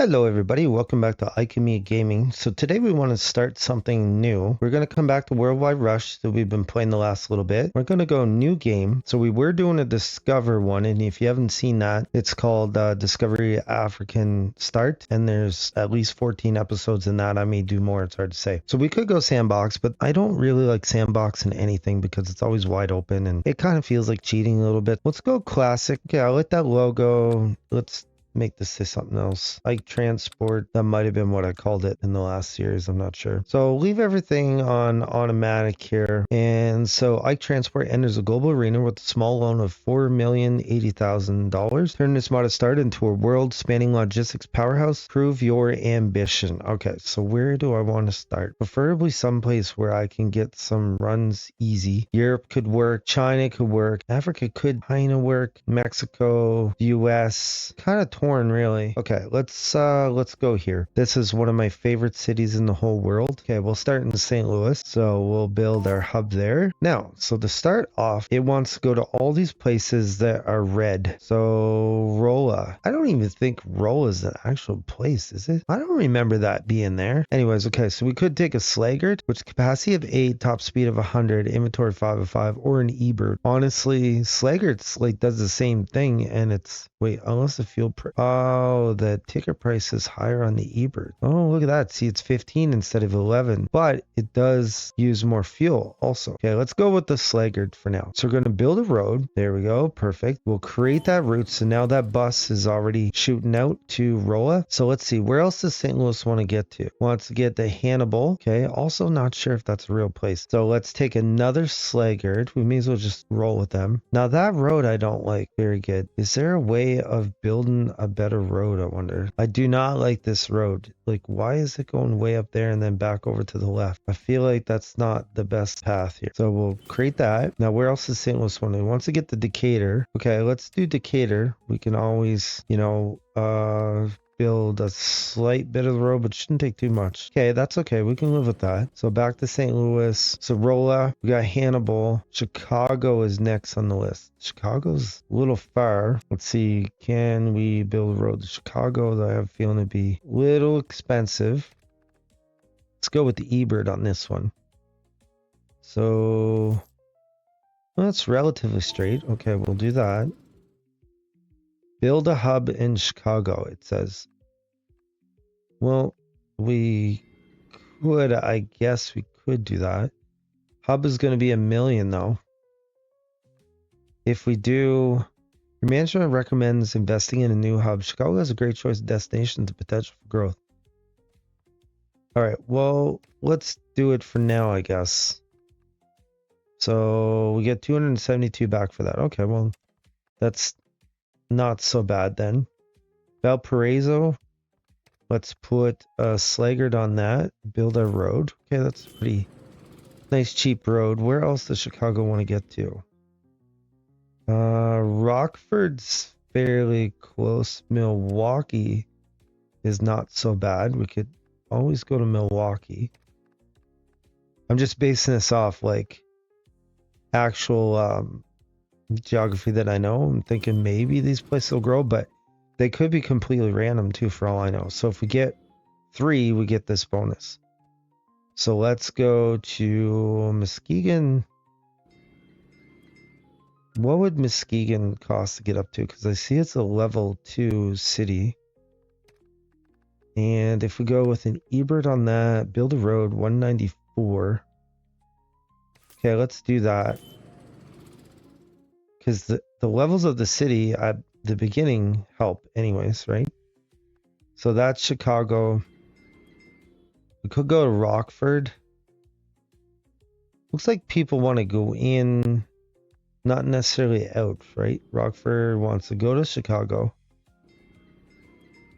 Hello everybody, welcome back to Ikemi Gaming. So today we want to start something new. We're going to come back to Worldwide Rush that we've been playing the last little bit. We're going to go new game. So we were doing a Discover one, and if you haven't seen that, it's called Discovery African Start, and there's at least 14 episodes in that. I may do more, it's hard to say. So we could go sandbox, but I don't really like sandbox in anything because it's always wide open and it kind of feels like cheating a little bit. Let's go classic. Okay, I like that logo. Let's make this say something else. Like transport, that might have been what I called it in the last series, I'm not sure. So leave everything on automatic here. And so Ike Transport enters a global arena with a small loan of $4,080,000. Turn this modest start into a world-spanning logistics powerhouse. Prove your ambition. Okay, so where do I want to start? Preferably someplace where I can get some runs easy. Europe could work, China could work, Africa could kind of work, Mexico, US, kind of torn really. Okay, let's go here. This is one of my favorite cities in the whole world. Okay, we'll start in St. Louis. So we'll build our hub there. Now, so to start off, it wants to go to all these places that are red. So Rolla. I don't even think Rolla is an actual place, is it? I don't remember that being there. Anyways, okay, so we could take a Slaggard, which capacity of 8, top speed of 100, inventory 5 of 5, or an E-Bird. Honestly, Slaggards like does the same thing, and it's wait, unless the fuel oh, the ticket price is higher on the eBird. Oh, look at that. See, it's 15 instead of 11, but it does use more fuel also. Okay, let's go with the Slaggard for now. So we're going to build a road. There we go. Perfect. We'll create that route. So now that bus is already shooting out to Rolla. So let's see, where else does St. Louis want to get to? Wants to get to Hannibal. Okay, also not sure if that's a real place. So let's take another Slaggard. We may as well just roll with them. Now that road I don't like. Very good. Is there a way of building a better road, I wonder? I do not like this road. Like, why is it going way up there and then back over to the left? I feel like that's not the best path here. So we'll create that. Now, where else is St. Louis wanting? Wants to get to Decatur. Okay, let's do Decatur. We can always, build a slight bit of the road, but shouldn't take too much. Okay, that's okay. We can live with that. So back to St. Louis. So Rolla, we got Hannibal. Chicago is next on the list. Chicago's a little far. Let's see. Can we build a road to Chicago? I have a feeling it'd be a little expensive. Let's go with the eBird on this one. So that's relatively straight. Okay, we'll do that. Build a hub in Chicago, it says. Well, we could, I guess we could do that. Hub is going to be $1 million though. If we do, your management recommends investing in a new hub. Chicago has a great choice of destinations and potential for growth. All right, well, let's do it for now, I guess. So we get 272 back for that. Okay, well, that's not so bad then. Valparaiso, let's put a Slaggard on that. Build a road. Okay, that's pretty nice, cheap road. Where else does Chicago want to get to? Rockford's fairly close. Milwaukee is not so bad. We could always go to Milwaukee. I'm just basing this off like actual geography that I know. I'm thinking maybe these places will grow, but they could be completely random too for all I know. So if we get 3, we get this bonus. So let's go to Muskegon. What would Muskegon cost to get up to? Because I see it's a level 2 city. And if we go with an eBird on that, build a road, 194. Okay, let's do that. Because the levels of the city at the beginning help anyways, right? So that's Chicago. We could go to Rockford. Looks like people want to go in, not necessarily out, right? Rockford wants to go to Chicago.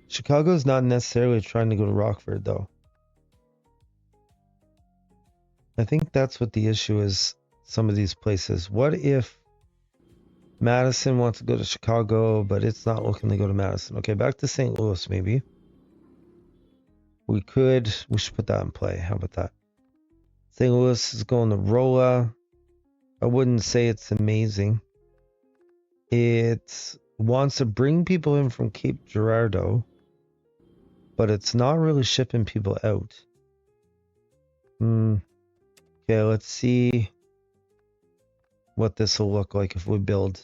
Chicago's not necessarily trying to go to Rockford, though. I think that's what the issue is, some of these places. What if Madison wants to go to Chicago, but it's not looking to go to Madison? Okay, back to St. Louis, maybe. We should put that in play. How about that? St. Louis is going to Rolla. I wouldn't say it's amazing. It wants to bring people in from Cape Girardeau. but it's not really shipping people out. Okay, let's see what this will look like if we build.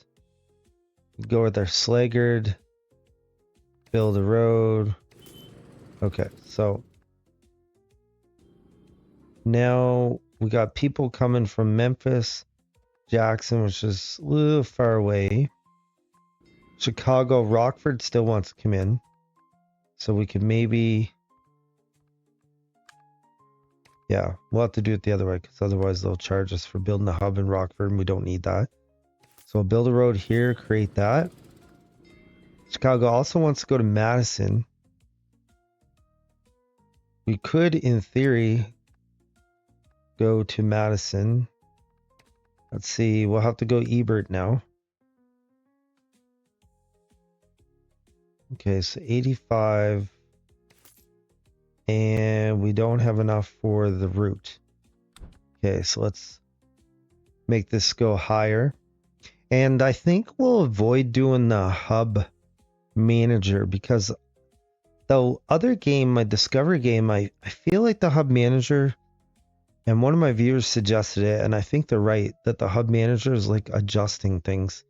Go with our Slaggard, build a road. Okay, so now we got people coming from Memphis, Jackson, which is a little far away. Chicago, Rockford still wants to come in. So we could maybe... Yeah, we'll have to do it the other way because otherwise they'll charge us for building a hub in Rockford and we don't need that. So we'll build a road here, create that. Chicago also wants to go to Madison. We could, in theory, go to Madison. Let's see, we'll have to go Ebert now. Okay, so 85. And we don't have enough for the route. Okay, so let's make this go higher. And I think we'll avoid doing the hub manager because the other game, my Discovery game, I feel like the hub manager, and one of my viewers suggested it, and I think they're right, that the hub manager is like adjusting things,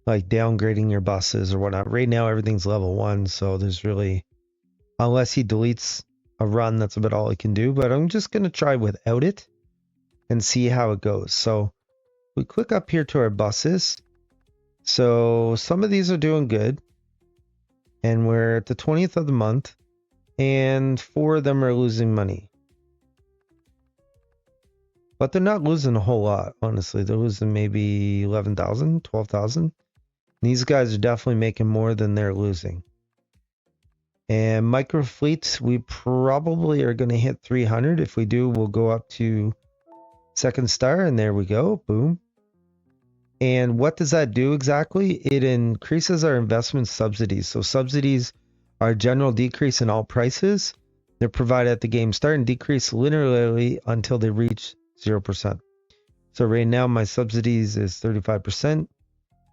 like downgrading your buses or whatnot. Right now, everything's level 1, so there's really, unless he deletes a run, that's about all he can do. But I'm just going to try without it and see how it goes. So we click up here to our buses. So some of these are doing good. And we're at the 20th of the month. And 4 of them are losing money. But they're not losing a whole lot, honestly. They're losing maybe 11,000, 12,000. These guys are definitely making more than they're losing. And micro fleets, we probably are going to hit 300. If we do, we'll go up to second star, and there we go. Boom. And what does that do exactly? It increases our investment subsidies. So subsidies are a general decrease in all prices. They're provided at the game start and decrease linearly until they reach 0%. So right now my subsidies is 35%,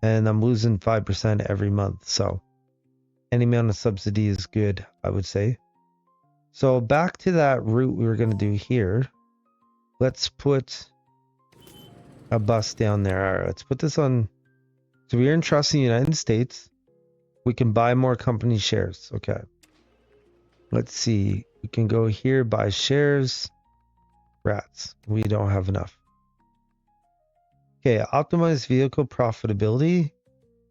and I'm losing 5% every month. So any amount of subsidy is good, I would say. So back to that route we were going to do here. Let's put a bus down there. All right, let's put this on. So we're interested in the United States. We can buy more company shares. Okay. Let's see. We can go here, buy shares. Rats. We don't have enough. Okay, optimize vehicle profitability.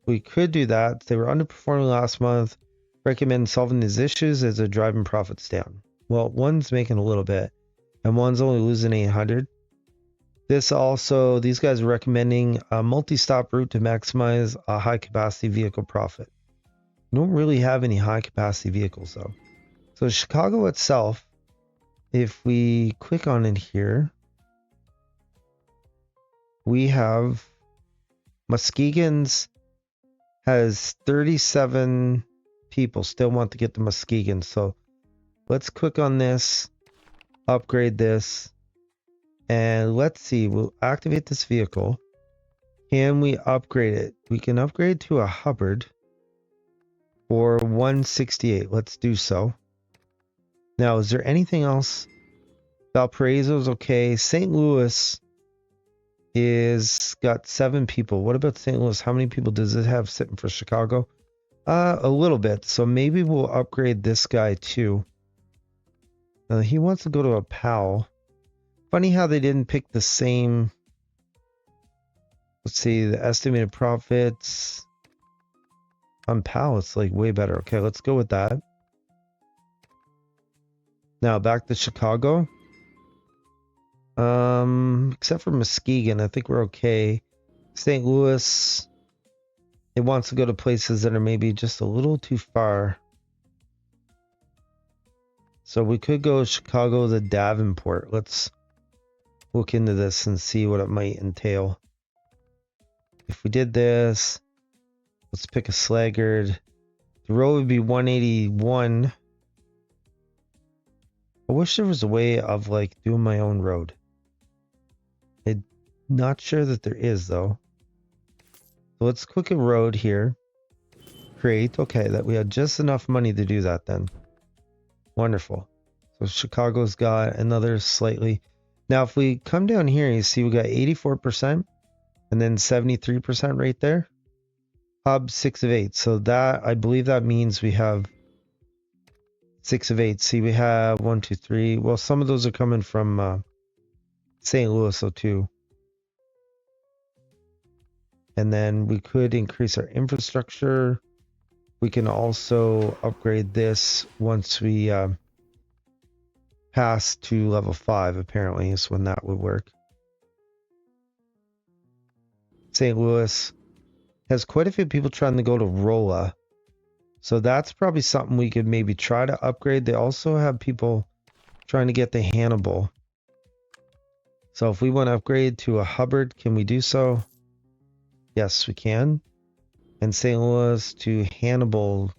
We could do that. They were underperforming last month. Recommend solving these issues as they're driving profits down. Well, one's making a little bit, and one's only losing 800. This also, these guys are recommending a multi-stop route to maximize a high-capacity vehicle profit. We don't really have any high-capacity vehicles, though. So Chicago itself, if we click on it here, we have Muskegon's has 37 people still want to get the Muskegon. So let's click on this, upgrade this, and let's see, we'll activate this vehicle. Can we upgrade it? We can upgrade to a Hubbard for 168. Let's do so. Now, is there anything else? Valparaiso's okay. St. Louis is got 7 people. What about St. Louis? How many people does it have sitting for Chicago? A little bit. So maybe we'll upgrade this guy too. He wants to go to a PAL. Funny how they didn't pick the same. Let's see, the estimated profits on PAL, it's like way better. Okay, let's go with that. Now back to Chicago. Except for Muskegon, I think we're okay. St. Louis, it wants to go to places that are maybe just a little too far. So we could go Chicago to Davenport. Let's look into this and see what it might entail. If we did this, let's pick a Slaggard. The road would be 181. I wish there was a way of like doing my own road. I'm not sure that there is though. So let's click a road here. Create. Okay, that we had just enough money to do that then. Wonderful. So Chicago's got another slightly. Now, if we come down here, you see we got 84% and then 73% right there. Hub 6 of 8. So that, I believe that means we have 6 of 8. See, we have 1, 2, 3. Well, some of those are coming from St. Louis, so too. And then we could increase our infrastructure. We can also upgrade this once we pass to level 5, apparently, is when that would work. St. Louis has quite a few people trying to go to Rolla. So that's probably something we could maybe try to upgrade. They also have people trying to get to Hannibal. So if we want to upgrade to a Hubbard, can we do so? Yes, we can. And St. Louis to Hannibal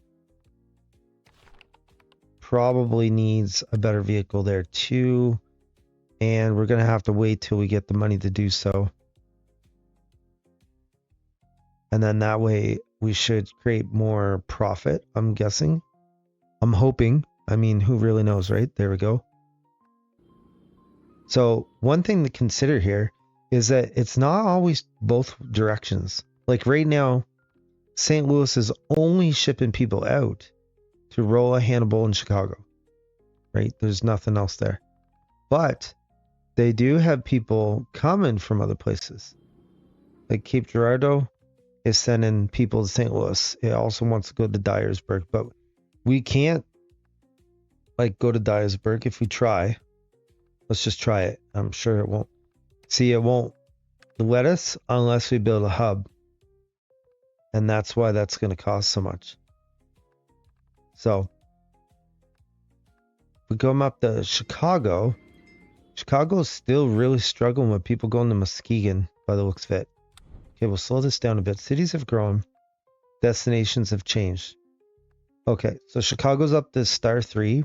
probably needs a better vehicle there too. And we're going to have to wait till we get the money to do so. And then that way we should create more profit, I'm guessing. I'm hoping. I mean, who really knows, right? There we go. So one thing to consider here is that it's not always both directions. Like right now, St. Louis is only shipping people out to Rolla, Hannibal, and Chicago, right? There's nothing else there. But they do have people coming from other places. Like Cape Girardeau is sending people to St. Louis. It also wants to go to Dyersburg, but we can't like go to Dyersburg if we try. Let's just try it. I'm sure it won't. See, it won't let us unless we build a hub. And that's why that's going to cost so much. So, we come up to Chicago. Chicago's still really struggling with people going to Muskegon by the looks of it. Okay, we'll slow this down a bit. Cities have grown. Destinations have changed. Okay, so Chicago's up to star 3.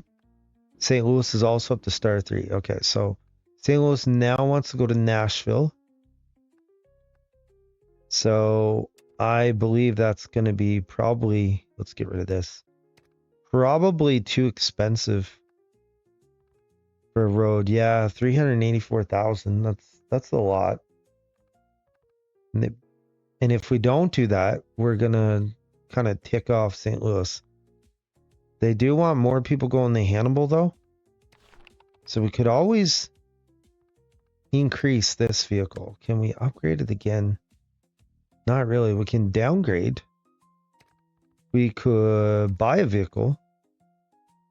St. Louis is also up to star 3. Okay, so St. Louis now wants to go to Nashville. So I believe that's going to be probably, let's get rid of this. Probably too expensive for a road. Yeah, 384,000. That's a lot. And if we don't do that, we're going to kind of tick off St. Louis. They do want more people going to Hannibal, though. So we could always increase this vehicle. Can we upgrade it again? Not really. We can downgrade. We could buy a vehicle.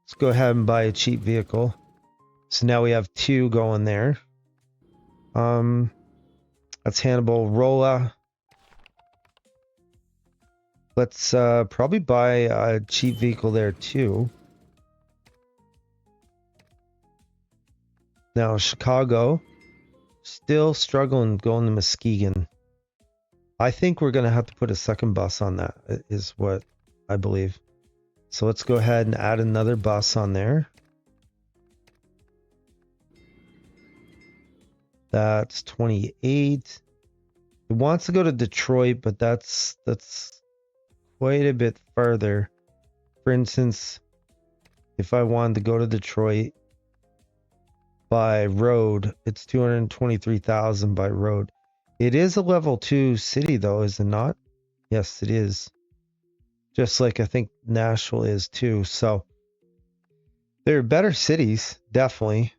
Let's go ahead and buy a cheap vehicle. So now we have 2 going there. That's Hannibal. Rolla. Let's probably buy a cheap vehicle there too. Now Chicago, still struggling going to Muskegon. I think we're going to have to put a second bus on that, is what I believe. So let's go ahead and add another bus on there. That's 28. It wants to go to Detroit, but that's quite a bit further. For instance, if I wanted to go to Detroit by road, it's 223,000 by road. It is a level 2 city though, is it not? Yes, it is. Just like I think Nashville is too. So there are better cities, definitely.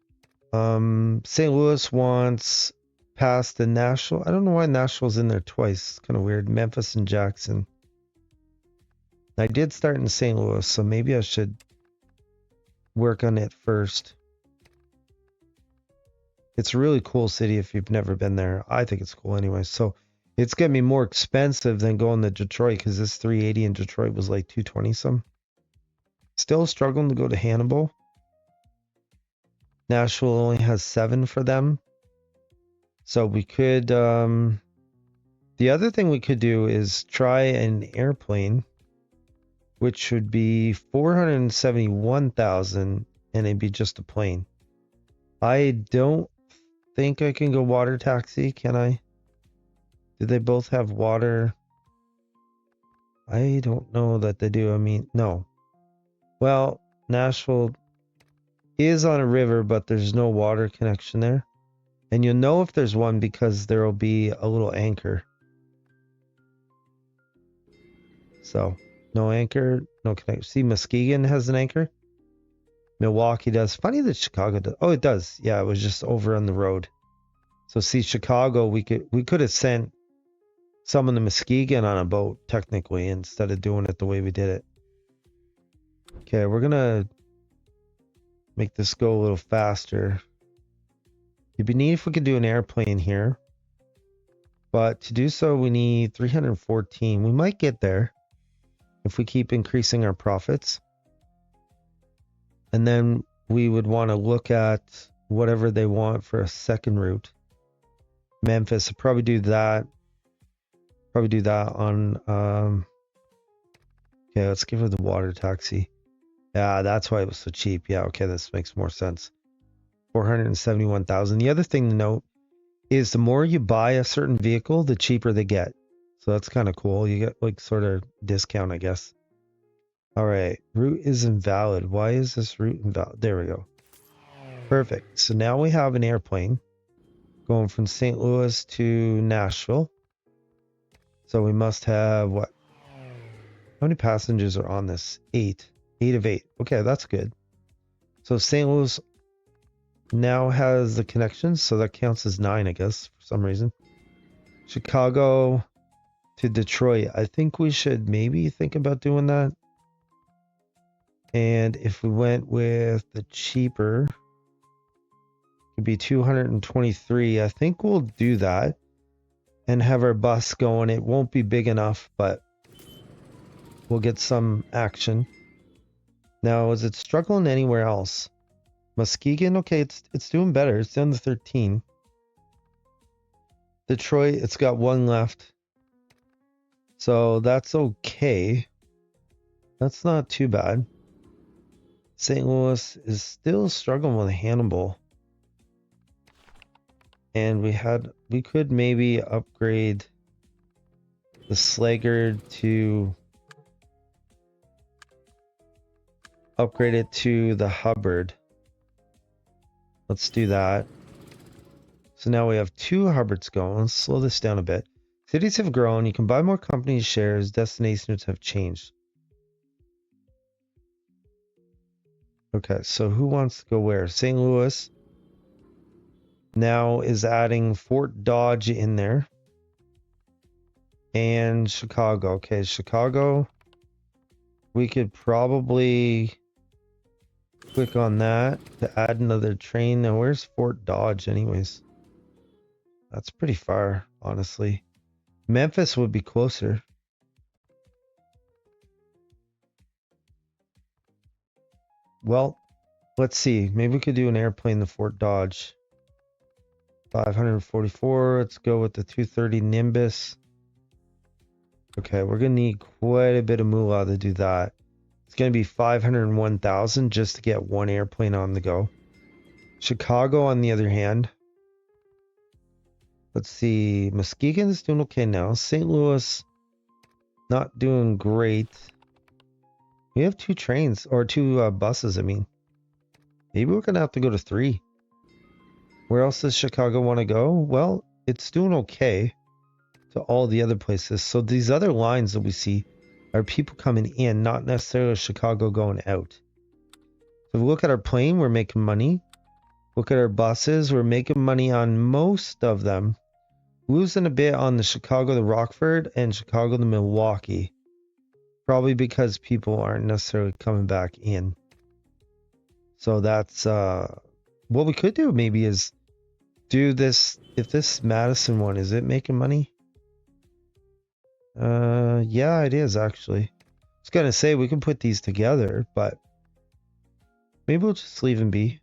St. Louis wants past the Nashville. I don't know why Nashville's in there twice. It's kind of weird. Memphis and Jackson. I did start in St. Louis, so maybe I should work on it first. It's a really cool city if you've never been there. I think it's cool anyway. So it's going to be more expensive than going to Detroit because this 380 in Detroit was like 220 some. Still struggling to go to Hannibal. Nashville only has 7 for them. So we could, the other thing we could do is try an airplane, which would be 471,000 and it'd be just a plane. I don't think I can go water taxi, can I? Do they both have water? I don't know that they do. I mean, no. Well, Nashville is on a river, but there's no water connection there. And you'll know if there's one because there will be a little anchor. So, no anchor, no connection. See, Muskegon has an anchor. Milwaukee does. Funny that Chicago does. Oh, it does. Yeah, it was just over on the road. So, see, Chicago, we could have sent someone to Muskegon on a boat, technically, instead of doing it the way we did it. Okay, we're going to make this go a little faster. It'd be neat if we could do an airplane here. But to do so, we need 314. We might get there if we keep increasing our profits. And then we would want to look at whatever they want for a second route. Memphis, I'll probably do that. Probably do that on... okay, let's give her the water taxi. Yeah, that's why it was so cheap. Yeah, okay, this makes more sense. 471,000. The other thing to note is the more you buy a certain vehicle, the cheaper they get. So that's kind of cool. You get like sort of discount, I guess. All right, route is invalid. Why is this route invalid? There we go. Perfect. So now we have an airplane going from St. Louis to Nashville. So we must have what? How many passengers are on this? 8. 8 of 8. Okay, that's good. So St. Louis now has the connections, so that counts as 9, I guess, for some reason. Chicago to Detroit. I think we should maybe think about doing that. And if we went with the cheaper, it would be 223. I think we'll do that and have our bus going. It won't be big enough, but we'll get some action. Now, is it struggling anywhere else? Muskegon, okay, it's doing better. It's down to 13. Detroit, it's got 1 left. So that's okay. That's not too bad. St. Louis is still struggling with Hannibal. And we could maybe upgrade the Slaggard to upgrade it to the Hubbard. Let's do that. So now we have 2 Hubbards going. Let's slow this down a bit. Cities have grown. You can buy more companies' shares. Destinations have changed. Okay, so who wants to go where? St. Louis now is adding Fort Dodge in there. And Chicago. Okay, Chicago. We could probably click on that to add another train. Now, where's Fort Dodge anyways? That's pretty far, honestly. Memphis would be closer. Well, let's see. Maybe we could do an airplane to Fort Dodge. 544. Let's go with the 230 Nimbus. Okay, we're going to need quite a bit of moolah to do that. It's going to be 501,000 just to get one airplane on the go. Chicago, on the other hand. Let's see. Muskegon's doing okay now. St. Louis, not doing great. We have 2 trains, or 2 buses, I mean. Maybe we're going to have to go to 3. Where else does Chicago want to go? Well, it's doing okay to all the other places. So these other lines that we see are people coming in, not necessarily Chicago going out. So if we look at our plane, we're making money. Look at our buses, we're making money on most of them. Losing a bit on the Chicago to Rockford and Chicago to Milwaukee. Probably because people aren't necessarily coming back in. So that's what we could do maybe is do this. If this Madison one, is it making money? Yeah, it is actually. I was gonna say we can put these together, but maybe we'll just leave them be.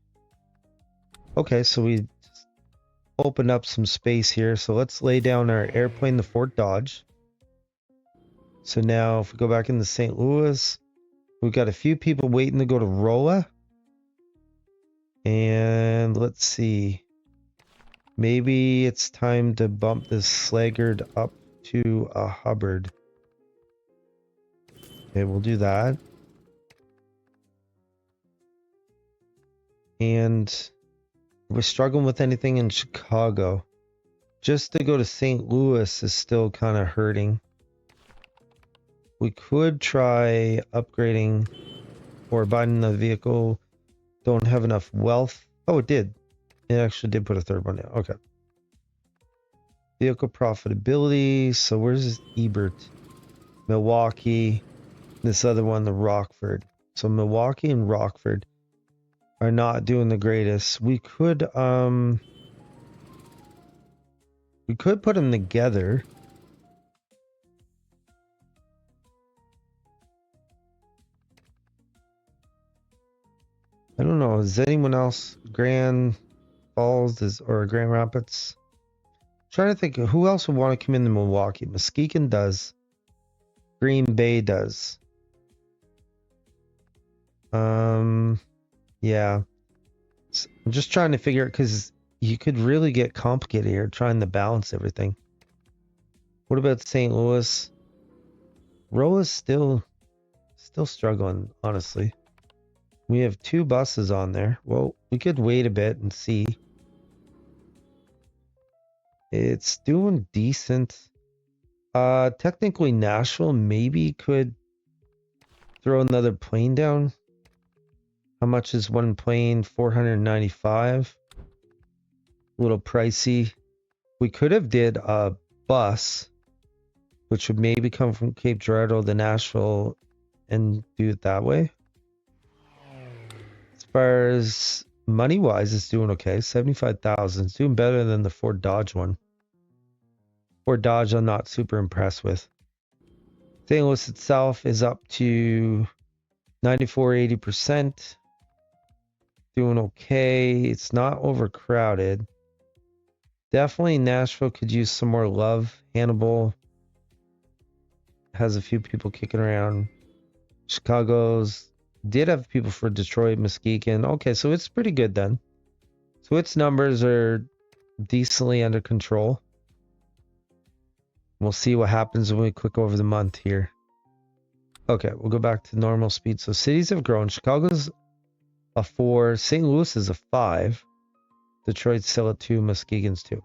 Okay, so we open up some space here. So let's lay down our airplane, the Fort Dodge. So now if we go back into St. Louis, we've got a few people waiting to go to Rolla. And let's see. Maybe it's time to bump this Slaggard up to a Hubbard. Okay, we'll do that. And we're struggling with anything in Chicago. Just to go to St. Louis is still kind of hurting. We could try upgrading or buying a vehicle. Don't have enough wealth. Oh, it did. It actually did put a third one down. Okay. Vehicle profitability. So where's this Ebert? Milwaukee. This other one, the Rockford. So Milwaukee and Rockford are not doing the greatest. We could put them together. I don't know. Is anyone else Grand Falls or Grand Rapids? I'm trying to think of who else would want to come into Milwaukee. Muskegon does. Green Bay does. Yeah. I'm just trying to figure it because you could really get complicated here trying to balance everything. What about St. Louis? Rolla's still struggling, honestly. We have 2 buses on there. Well, we could wait a bit and see. It's doing decent. Technically Nashville maybe could throw another plane down. How much is one plane? 495. A little pricey. We could have did a bus, which would maybe come from Cape Girardeau to Nashville and do it that way. As far as money wise, it's doing okay. 75,000. It's doing better than the Ford Dodge one. Ford Dodge, I'm not super impressed with. St. Louis itself is up to 94-80%. Doing okay. It's not overcrowded. Definitely Nashville could use some more love. Hannibal has a few people kicking around. Chicago's did have people for Detroit, Muskegon. Okay, so it's pretty good then. So its numbers are decently under control. We'll see what happens when we click over the month here. Okay, we'll go back to normal speed. So cities have grown. Chicago's a 4. St. Louis is a 5. Detroit's still at 2. Muskegon's 2.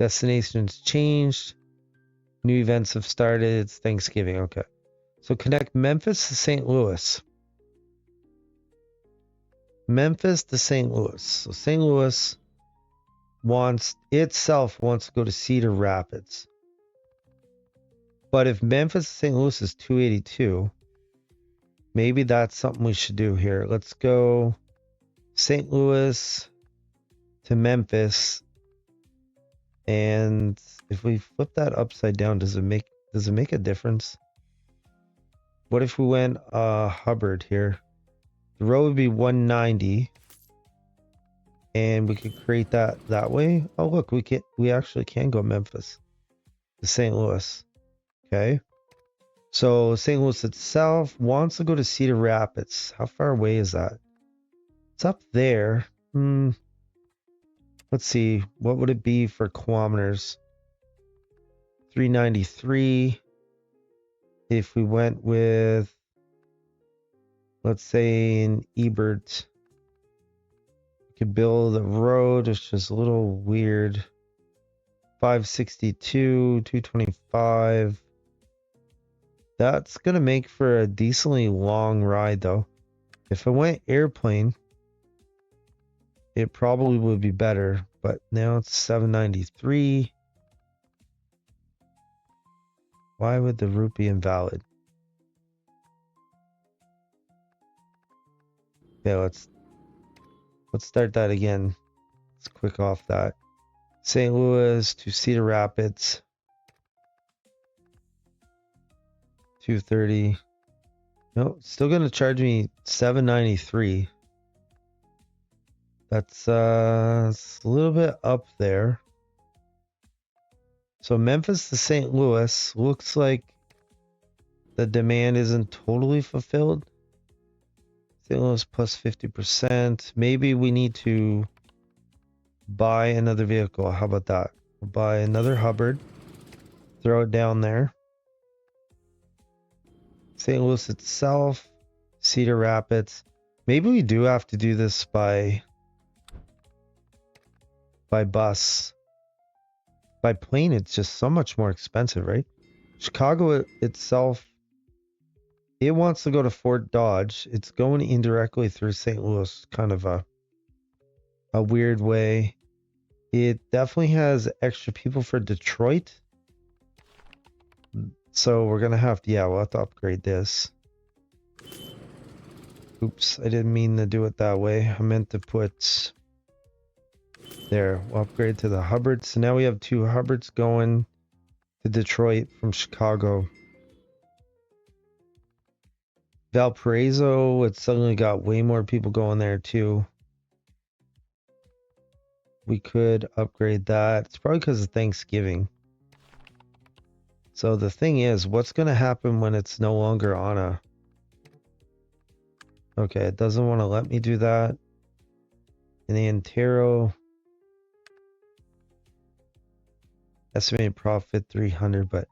Destinations changed. New events have started. It's Thanksgiving. Okay. So connect Memphis to St. Louis. Memphis to St. Louis. So St. Louis wants to go to Cedar Rapids. But if Memphis to St. Louis is 282, maybe that's something we should do here. Let's go St. Louis to Memphis. And if we flip that upside down, does it make a difference? What if we went Hubbard here? The row would be 190. And we could create that way. Oh look, we actually can go Memphis to St. Louis. Okay. So St. Louis itself wants to go to Cedar Rapids. How far away is that? It's up there. Let's see. What would it be for kilometers? 393. If we went with, let's say, in Ebert, we could build a road, which is a little weird. 562, 225. That's going to make for a decently long ride, though. If I went airplane, it probably would be better. But now it's 793. Why would the route be invalid? Okay, let's start that again. Let's click off that. St. Louis to Cedar Rapids. 230. No, it's still gonna charge me 793. That's it's a little bit up there. So Memphis to St. Louis looks like the demand isn't totally fulfilled. St. Louis plus 50%. Maybe we need to buy another vehicle. How about that? We'll buy another Hubbard. Throw it down there. St. Louis itself, Cedar Rapids. Maybe we do have to do this by bus. By plane, it's just so much more expensive, right? Chicago itself, it wants to go to Fort Dodge. It's going indirectly through St. Louis, kind of a weird way. It definitely has extra people for Detroit. So we're going to have to, yeah, we'll have to upgrade this. Oops, I didn't mean to do it that way. I meant to put there. We'll upgrade to the Hubbards. So now we have 2 Hubbards going to Detroit from Chicago. Valparaiso, it's suddenly got way more people going there too. We could upgrade that. It's probably because of Thanksgiving. So the thing is, what's going to happen when it's no longer on a... Okay, it doesn't want to let me do that. And the Antero... Estimated profit 300, but...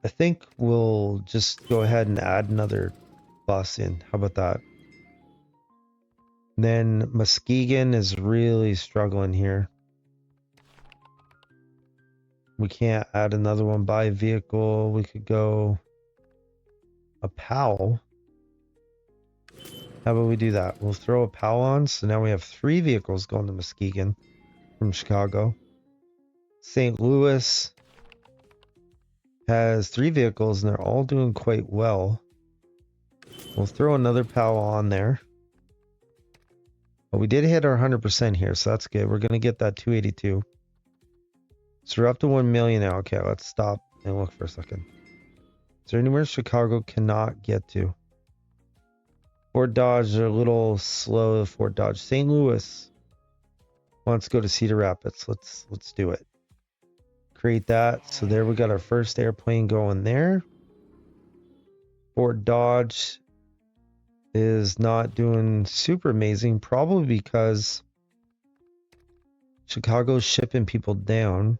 I think we'll just go ahead and add another bus in. How about that? Then Muskegon is really struggling here. We can't add another one by vehicle. We could go a POW. How about we do that? We'll throw a POW on. So now we have 3 vehicles going to Muskegon from Chicago. St. Louis has 3 vehicles and they're all doing quite well. We'll throw another POW on there. But we did hit our 100% here, so that's good. We're going to get that 282. So we're up to 1 million now. Okay, let's stop and look for a second. Is there anywhere Chicago cannot get to? Fort Dodge are a little slow. Fort Dodge. St. Louis wants to go to Cedar Rapids. Let's do it. Create that. So there we got our first airplane going there. Fort Dodge is not doing super amazing, probably because Chicago's shipping people down.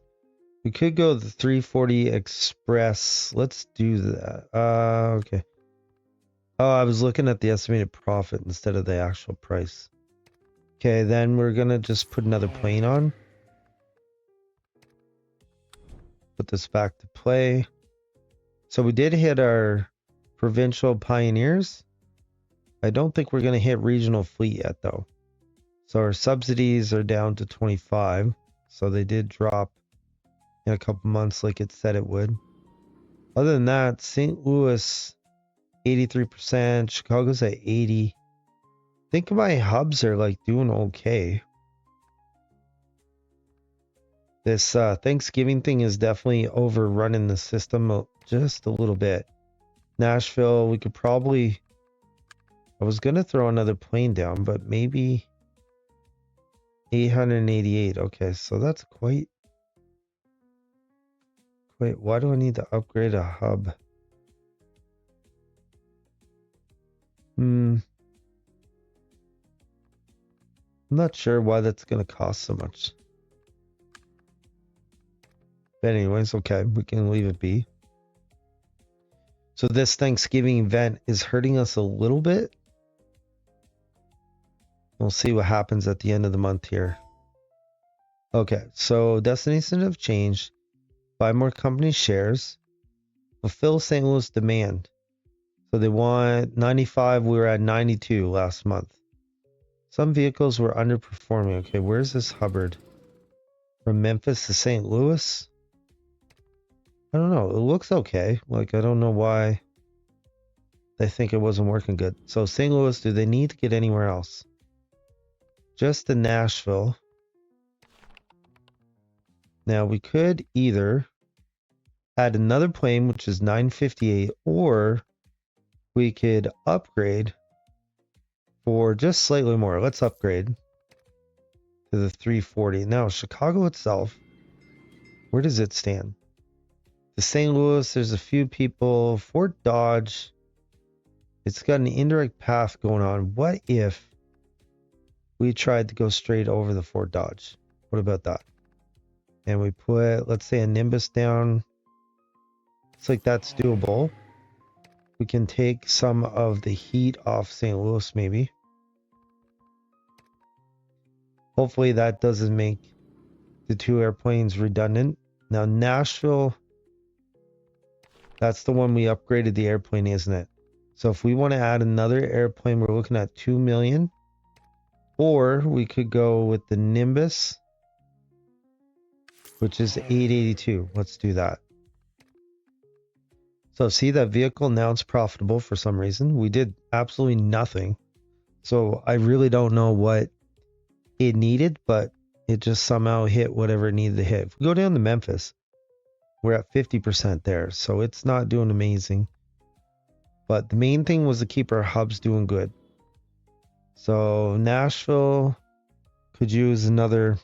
We could go the 340 Express. Let's do that. Okay. Oh, I was looking at the estimated profit instead of the actual price. Okay, then we're gonna just put another plane on. Put this back to play. So we did hit our provincial pioneers. I don't think we're gonna hit regional fleet yet though. So our subsidies are down to 25. So they did drop in a couple months like it said it would. Other than that, St. Louis 83%, Chicago's at 80. I think my hubs are like doing okay. This Thanksgiving thing is definitely overrunning the system just a little bit. Nashville, we could probably... I was going to throw another plane down, but maybe 888. Okay, so that's quite... Wait, why do I need to upgrade a hub? I'm not sure why that's going to cost so much. But anyways, okay, we can leave it be. So this Thanksgiving event is hurting us a little bit. We'll see what happens at the end of the month here. Okay, so destinations have changed. Buy more company shares. Fulfill St. Louis demand. So they want 95. We were at 92 last month. Some vehicles were underperforming. Okay, where's this Hubbard? From Memphis to St. Louis? I don't know. It looks okay. Like, I don't know why they think it wasn't working good. So St. Louis, do they need to get anywhere else? Just to Nashville. Now we could either add another plane, which is 958, or we could upgrade for just slightly more. Let's upgrade to the 340. Now Chicago itself, where does it stand? The St. Louis, there's a few people. Fort Dodge, it's got an indirect path going on. What if we tried to go straight over the Fort Dodge? What about that? And we put, let's say, a Nimbus down. It's like that's doable. We can take some of the heat off St. Louis, maybe. Hopefully that doesn't make the two airplanes redundant. Now, Nashville, that's the one we upgraded the airplane, isn't it? So if we want to add another airplane, we're looking at 2 million. Or we could go with the Nimbus, which is 882. Let's do that. So see that vehicle, now it's profitable for some reason. We did absolutely nothing. So I really don't know what it needed, but it just somehow hit whatever it needed to hit. If we go down to Memphis, we're at 50% there. So it's not doing amazing. But the main thing was to keep our hubs doing good. So Nashville could use another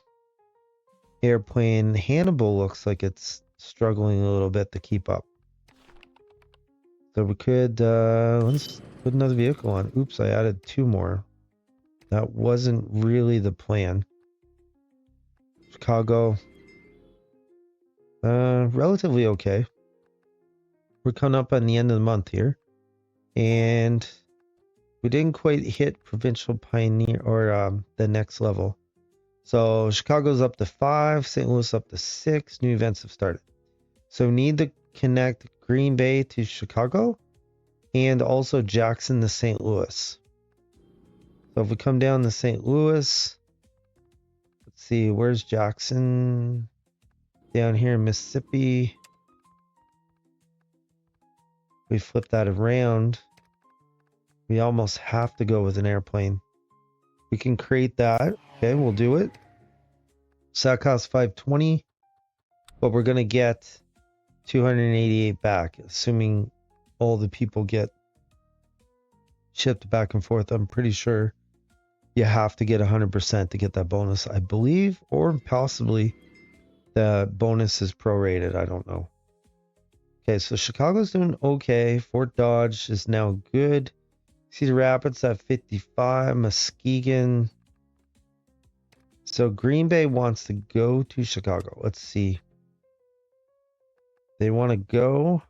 airplane. Hannibal looks like it's struggling a little bit to keep up. So we could, let's put another vehicle on. Oops, I added 2 more. That wasn't really the plan. Chicago, relatively okay. We're coming up on the end of the month here. And we didn't quite hit Provincial Pioneer or the next level. So Chicago's up to 5, St. Louis up to 6. New events have started. So we need to connect Green Bay to Chicago and also Jackson to St. Louis. So if we come down to St. Louis, let's see, where's Jackson? Down here in Mississippi. We flip that around. We almost have to go with an airplane. We can create that. Okay, we'll do it. So that costs 520, but we're going to get 288 back, assuming all the people get shipped back and forth. I'm pretty sure you have to get 100% to get that bonus, I believe, or possibly the bonus is prorated. I don't know. Okay, so Chicago's doing okay. Fort Dodge is now good. Cedar Rapids at 55. Muskegon. So Green Bay wants to go to Chicago. Let's see. They want to go.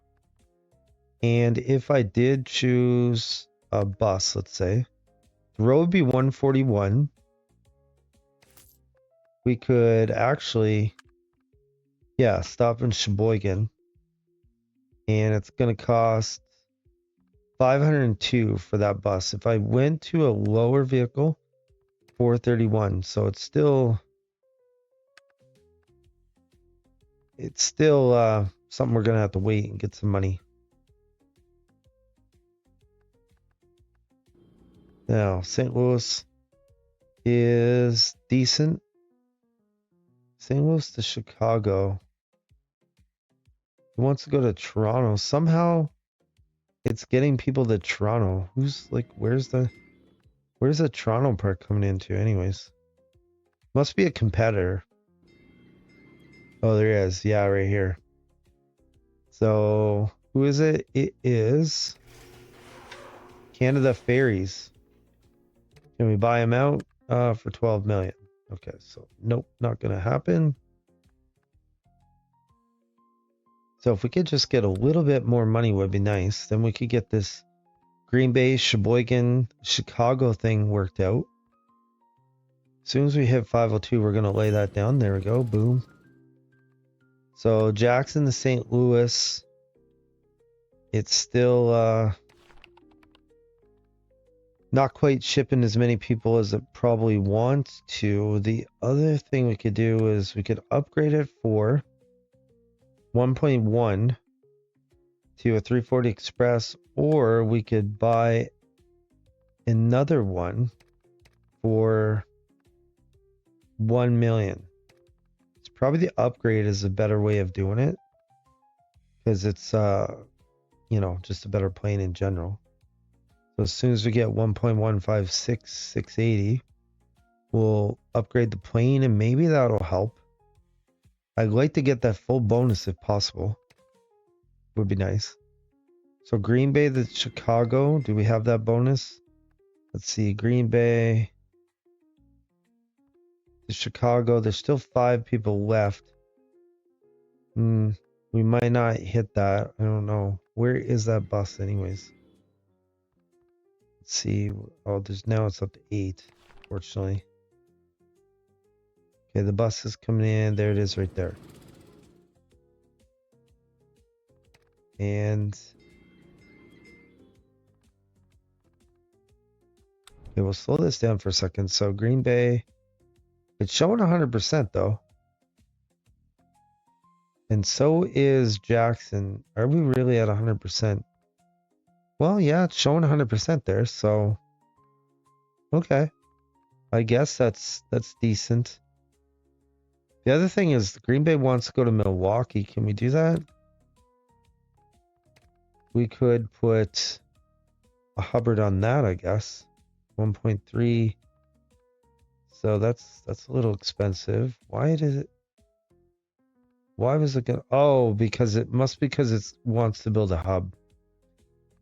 And if I did choose a bus, let's say, the road would be 141. We could actually, stop in Sheboygan. And it's going to cost 502 for that bus. If I went to a lower vehicle, 431. So it's still something we're going to have to wait and get some money. Now, St. Louis is decent. St. Louis to Chicago. He wants to go to Toronto. Somehow it's getting people to Toronto. Who's like, where's the Toronto part coming into anyways? Must be a competitor. Oh, there is. Yeah, right here. So who is it? It is Canada Ferries. Can we buy them out for 12 million? Okay, so nope, not gonna happen. So if we could just get a little bit more money would be nice. Then we could get this Green Bay, Sheboygan, Chicago thing worked out. As soon as we hit 502, we're gonna lay that down. There we go, boom. So Jackson to St. Louis. It's still not quite shipping as many people as it probably wants to. The other thing we could do is we could upgrade it for 1.1 to a 340 Express, or we could buy another one for 1 million. It's probably the upgrade is a better way of doing it because it's just a better plane in general. So as soon as we get 1.156,680, we'll upgrade the plane and maybe that'll help. I'd like to get that full bonus if possible. Would be nice. So Green Bay to Chicago, do we have that bonus? Let's see, Green Bay to Chicago. There's still 5 people left. We might not hit that. I don't know. Where is that bus anyways? Let's see. Oh, now it's up to 8, fortunately. Okay, the bus is coming in. There it is right there. And okay, we'll slow this down for a second. So Green Bay, it's showing 100% though. And so is Jackson. Are we really at 100%? Well, yeah, it's showing 100% there. So, okay. I guess that's decent. The other thing is Green Bay wants to go to Milwaukee. Can we do that? We could put a Hubbard on that, I guess. 1.3. So that's a little expensive. Why did it? Why was it gonna? Oh, because it wants to build a hub.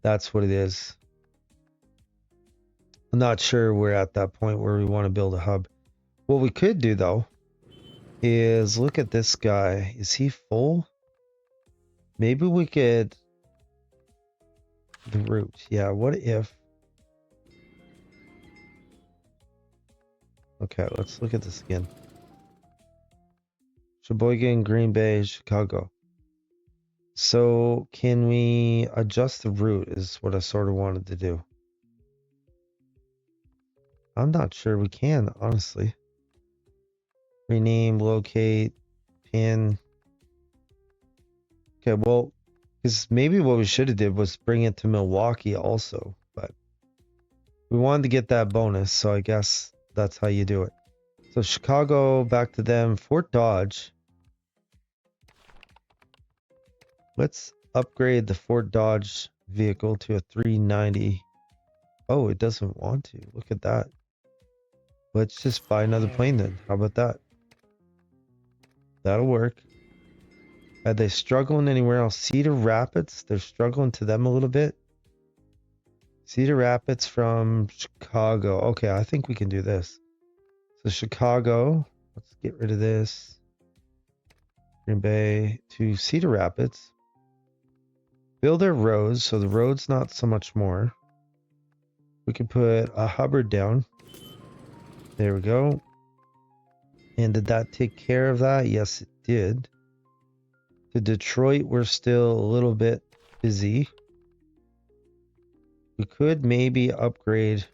That's what it is. I'm not sure we're at that point where we want to build a hub. What we could do though is look at this guy. Is he full? Maybe we could the route. Yeah, what if? Okay, let's look at this again. Sheboygan, Green Bay, Chicago. So can we adjust the route is what I sort of wanted to do. I'm not sure we can, honestly. Rename, locate, pin. Okay, well, because maybe what we should have did was bring it to Milwaukee also, but we wanted to get that bonus, so I guess that's how you do it. So Chicago, back to them. Fort Dodge. Let's upgrade the Fort Dodge vehicle to a 390. Oh, it doesn't want to. Look at that. Let's just buy another plane then. How about that? That'll work. Are they struggling anywhere else? Cedar Rapids, they're struggling to them a little bit. Cedar Rapids from Chicago. Okay, I think we can do this. So Chicago, let's get rid of this. Green Bay to Cedar Rapids. Build their roads, so the road's not so much more. We can put a Hubbard down. There we go. And did that take care of that? Yes, it did. To Detroit, we're still a little bit busy. We could maybe upgrade.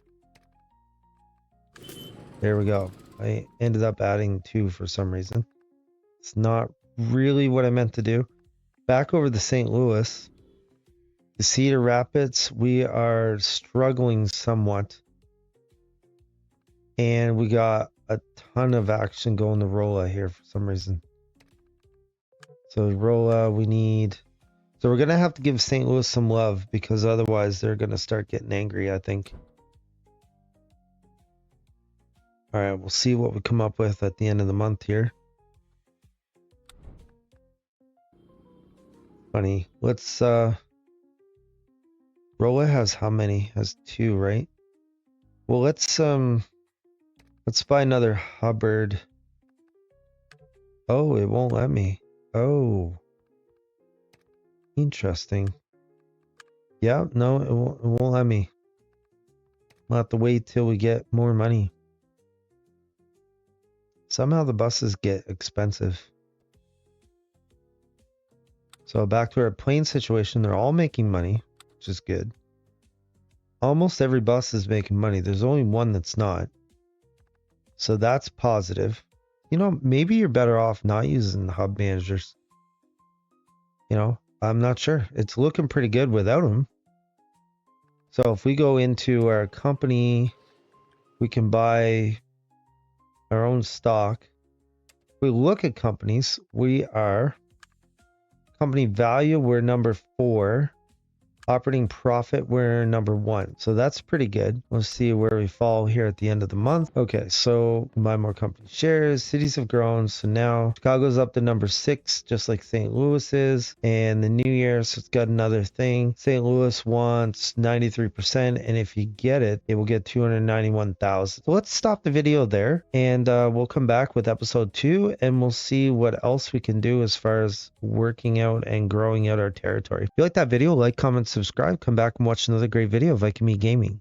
There we go. I ended up adding 2 for some reason. It's not really what I meant to do. Back over to St. Louis. The Cedar Rapids, we are struggling somewhat. And we got a ton of action going to Rolla here for some reason. So Rolla, we need... So we're going to have to give St. Louis some love because otherwise they're going to start getting angry, I think. All right, we'll see what we come up with at the end of the month here. Funny. Let's... Rolla has how many? Has 2, right? Well, let's buy another Hubbard. Oh, it won't let me. Oh. Interesting. Yeah, no, it won't let me. We'll have to wait till we get more money. Somehow the buses get expensive. So back to our plane situation, they're all making money, which is good. Almost every bus is making money. There's only one that's not. So that's positive. You know, maybe you're better off not using the hub managers. You know, I'm not sure. It's looking pretty good without them. So if we go into our company, we can buy our own stock. If we look at companies, we are company value, we're number 4. Operating profit, we're number 1. So that's pretty good. We'll see where we fall here at the end of the month. Okay, so buy more company shares. Cities have grown. So now Chicago's up to number 6, just like St. Louis is. And the new year, so it's got another thing. St. Louis wants 93%. And if you get it, it will get 291,000. So let's stop the video there. And we'll come back with episode 2. And we'll see what else we can do as far as working out and growing out our territory. If you like that video, like, comment, subscribe. Come back and watch another great video of Viking Me Gaming.